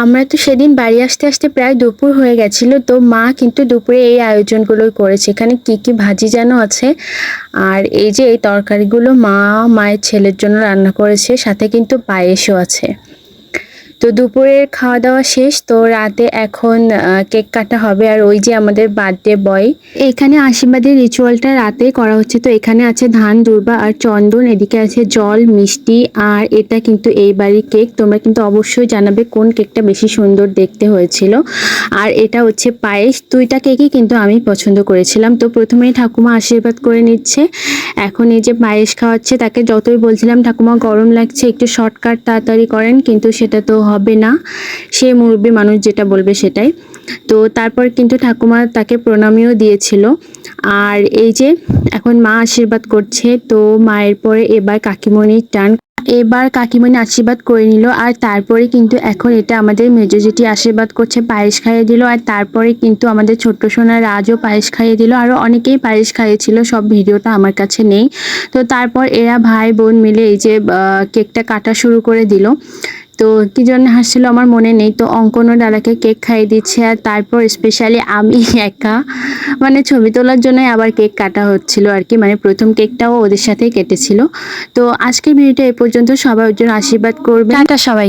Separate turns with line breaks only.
আমরা তো সেদিন বাড়ি আসতে আসতে প্রায় দুপুর হয়ে গেছিল। তো মা কিন্তু দুপুরে এই আয়োজনগুলোই করেছে। এখানে কি কি ভাজি যেন আছে, আর এই যে এই তরকারিগুলো মায়ের ছেলের জন্য রান্না করেছে, সাথে কিন্তু পায়েসও আছে। তো দুপুরের খাওয়া দাওয়া শেষ, তো রাতে এখন কেক কাটা হবে। আর ওই যে আমাদের বার্থডে বয়, এখানে আশীর্বাদের রিচুয়ালটা রাতে করা হচ্ছে। তো এখানে আছে ধান, দুর্বা আর চন্দন, এদিকে আছে জল, মিষ্টি, আর এটা কিন্তু এই বাড়ির কেক। তোমরা কিন্তু অবশ্যই জানাবে কোন কেকটা বেশি সুন্দর দেখতে হয়েছিল। আর এটা হচ্ছে পায়েস। দুইটা কেকই কিন্তু আমি পছন্দ করেছিলাম। তো প্রথমেই ঠাকুমা আশীর্বাদ করে নিচ্ছে, এখন এই যে পায়েস খাওয়াচ্ছে। তাকে যতই বলছিলাম ঠাকুমা গরম লাগছে, একটু শর্টকাট তাড়াতাড়ি করেন, কিন্তু সেটা তো হবে না, সে মুরব্বী মানুষ যেটা বলবে সেটাই। তো তারপর কিন্তু ঠাকুমা তাকে প্রণামীও দিয়েছিল। আর এই যে এখন মা আশীর্বাদ করছে। তো মায়ের পরে এবার কাকিমণির টান। এবার কাকিমণি আশীর্বাদ করে নিল, আর তারপরে কিন্তু এখন এটা আমাদের মেজো জেঠি আশীর্বাদ করছে, পায়েস খাইয়ে দিল। আর তারপরে কিন্তু আমাদের ছোট্ট সোনা রাজও পায়েস খাইয়ে দিল, আরও অনেকেই পায়েস খাইয়েছিল, সব ভিডিওটা আমার কাছে নেই। তো তারপর এরা ভাই বোন মিলে এই যে কেকটা কাটা শুরু করে দিল। তো কি জন্য হাসছিল আমার মনে নেই। তো অঙ্কনও দাদাকে কেক খাইয়ে দিচ্ছে, আর তারপর স্পেশালি আমি একা মানে ছবি তোলার জন্য আবার কেক কাটা হচ্ছিল আর কি, মানে প্রথম কেকটাও ওদের সাথেই কেটেছিল। তো আজকের ভিডিওটা এ পর্যন্ত। সবাই ওর জন্য আশীর্বাদ করবে। টাটা সবাই।